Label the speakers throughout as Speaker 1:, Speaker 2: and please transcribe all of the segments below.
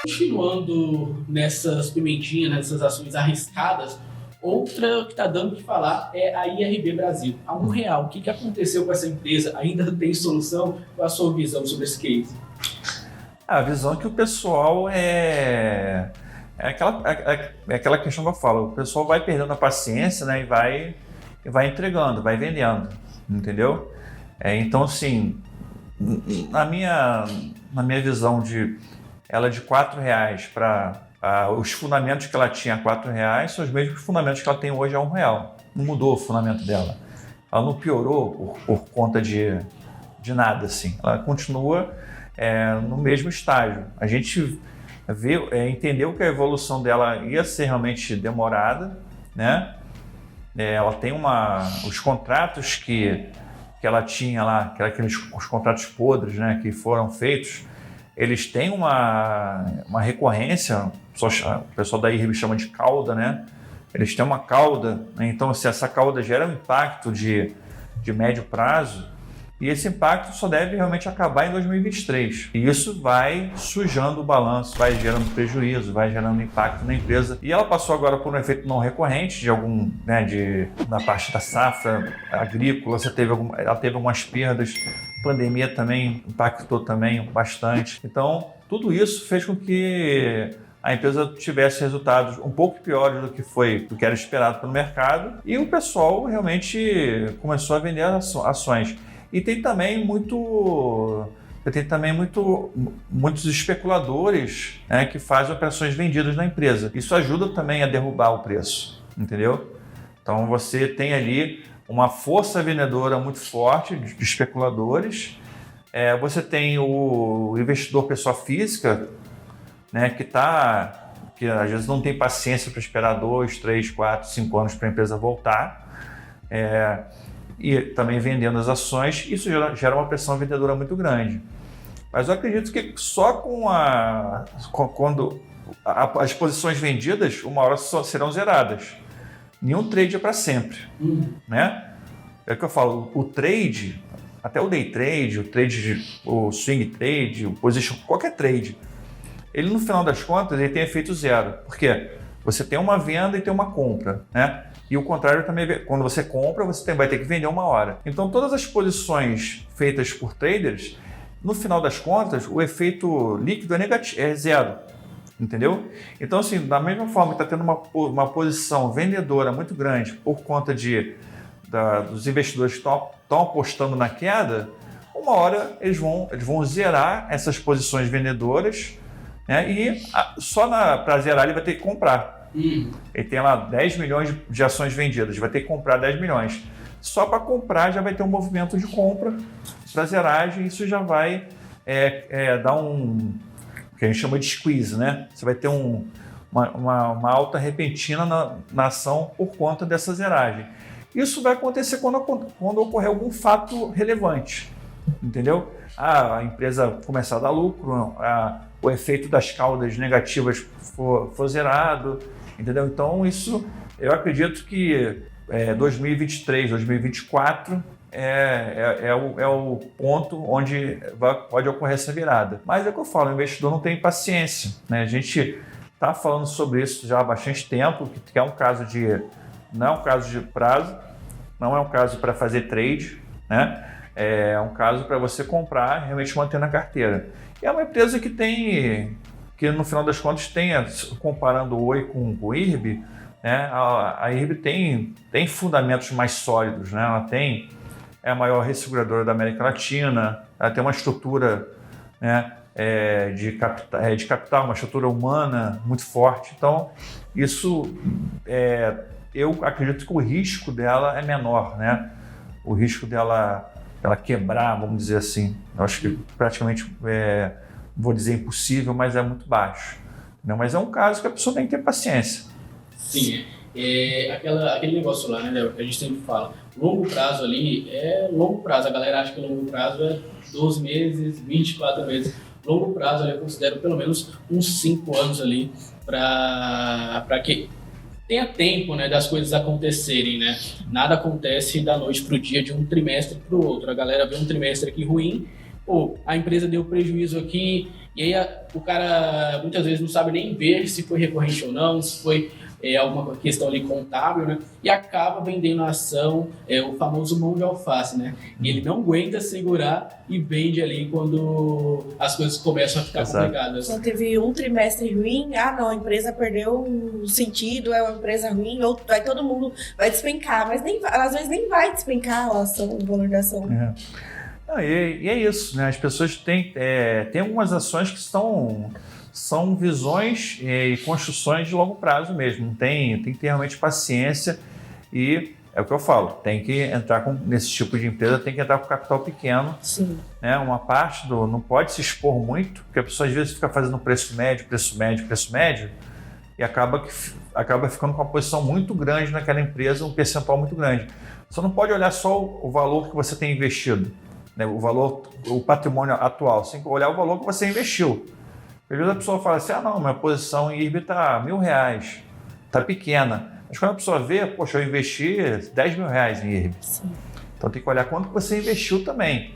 Speaker 1: Continuando nessas pimentinhas, nessas ações arriscadas, outra que está dando o que falar é a IRB Brasil. A R$1, o que aconteceu com essa empresa? Ainda tem solução? Qual a sua visão sobre esse case?
Speaker 2: A visão é que o pessoal é aquela questão que eu falo, o pessoal vai perdendo a paciência, né, e vai entregando, vai vendendo, entendeu? Então, assim, na minha visão ela de R$4 para os fundamentos que ela tinha a R$4 são os mesmos fundamentos que ela tem hoje a R$1. Não mudou o fundamento dela. Ela não piorou por conta de nada, assim. Ela continua no mesmo estágio. A gente entendeu que a evolução dela ia ser realmente demorada, né? Ela tem os contratos que ela tinha lá, que eram os contratos podres, né, que foram feitos, eles têm uma recorrência, o pessoal da IRB chama de cauda, né? Eles têm uma cauda, né? Então se essa cauda gera um impacto de médio prazo, e esse impacto só deve realmente acabar em 2023. E isso vai sujando o balanço, vai gerando prejuízo, vai gerando impacto na empresa. E ela passou agora por um efeito não recorrente na parte da safra agrícola, ela teve algumas perdas. A pandemia também impactou também bastante. Então, tudo isso fez com que a empresa tivesse resultados um pouco piores do que era esperado pelo mercado, e o pessoal realmente começou a vender ações. E tem também muitos especuladores, né, que fazem operações vendidas na empresa. Isso ajuda também a derrubar o preço, entendeu? Então você tem ali uma força vendedora muito forte de especuladores. Você tem o investidor pessoa física, né, que às vezes não tem paciência para esperar 2, 3, 4, 5 anos para a empresa voltar. E também vendendo as ações, isso gera uma pressão vendedora muito grande. Mas eu acredito que só quando as posições vendidas, uma hora só serão zeradas. Nenhum trade é para sempre, né? É o que eu falo, o trade, até o day trade, o swing trade, o position, qualquer trade, ele no final das contas ele tem efeito zero. Por quê? Você tem uma venda e tem uma compra, né? E o contrário também, quando você compra, você vai ter que vender uma hora. Então, todas as posições feitas por traders, no final das contas, o efeito líquido é negativo, é zero, entendeu? Então, assim, da mesma forma que está tendo uma posição vendedora muito grande por conta dos investidores que estão apostando na queda, uma hora eles vão zerar essas posições vendedoras, né? E só para zerar ele vai ter que comprar. Ele tem lá 10 milhões de ações vendidas, vai ter que comprar 10 milhões. Só para comprar já vai ter um movimento de compra para zeragem, isso já vai dar o que a gente chama de squeeze, né? Você vai ter uma alta repentina na ação por conta dessa zeragem. Isso vai acontecer quando ocorrer algum fato relevante, entendeu? A empresa começar a dar lucro, o efeito das caudas negativas for zerado, entendeu? Então, isso eu acredito que 2023, 2024 é o ponto onde pode ocorrer essa virada. Mas é o que eu falo, o investidor não tem paciência, né? A gente está falando sobre isso já há bastante tempo, que é um caso não é um caso de prazo, não é um caso para fazer trade, né? É um caso para você comprar e realmente manter na carteira. E é uma empresa que no final das contas comparando o Oi com o IRB, né, a IRB tem fundamentos mais sólidos, né? Ela é a maior resseguradora da América Latina, ela tem uma estrutura, né, de capital, uma estrutura humana muito forte. Então, isso eu acredito que o risco dela é menor, né? O risco dela quebrar, vamos dizer assim, eu acho que praticamente, vou dizer impossível, mas é muito baixo. Não, mas é um caso que a pessoa tem que ter paciência.
Speaker 1: Sim, aquele negócio lá, né, Léo, que a gente sempre fala, longo prazo ali é longo prazo, a galera acha que longo prazo é 12 meses, 24 meses, longo prazo ali eu considero pelo menos uns 5 anos ali para que tenha tempo, né, das coisas acontecerem, né? Nada acontece da noite para o dia, de um trimestre para o outro. A galera vê um trimestre aqui ruim pô, a empresa deu prejuízo aqui, e aí o cara muitas vezes não sabe nem ver se foi recorrente ou não, se foi alguma questão ali contábil, né? E acaba vendendo a ação, o famoso mão de alface, né? E ele não aguenta segurar e vende ali quando as coisas começam a ficar complicadas.
Speaker 3: Então teve um trimestre ruim, não, a empresa perdeu o sentido, é uma empresa ruim, ou vai todo mundo vai despencar, mas às vezes nem vai despencar a ação, o valor da ação.
Speaker 2: E é isso, né? As pessoas têm algumas ações que são visões e construções de longo prazo mesmo. Tem que ter realmente paciência e é o que eu falo, tem que entrar nesse tipo de empresa, tem que entrar com capital pequeno.
Speaker 3: Sim.
Speaker 2: Né? Uma parte não pode se expor muito, porque a pessoa às vezes fica fazendo preço médio e acaba ficando com uma posição muito grande naquela empresa, um percentual muito grande. Você não pode olhar só o valor que você tem investido, né? O patrimônio atual, você tem que olhar o valor que você investiu. Às vezes a pessoa fala assim, não, minha posição em IRB está R$1.000, está pequena. Mas quando a pessoa vê, poxa, eu investi R$10.000 em IRB.
Speaker 3: Sim.
Speaker 2: Então tem que olhar quanto você investiu também.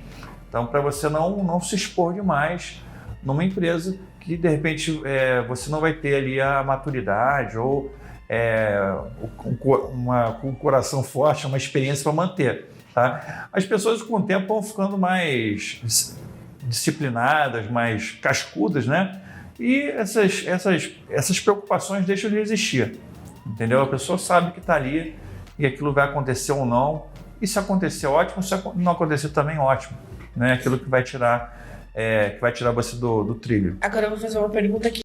Speaker 2: Então para você não se expor demais numa empresa que de repente você não vai ter ali a maturidade ou com um coração forte, uma experiência para manter. Tá? As pessoas com o tempo vão ficando mais disciplinadas, mais cascudas, né? E essas preocupações deixam de existir, entendeu? A pessoa sabe que está ali e aquilo vai acontecer ou não, e se acontecer, ótimo, se não acontecer também, ótimo, né? Aquilo que vai tirar você do trilho.
Speaker 3: Agora eu vou fazer uma pergunta aqui.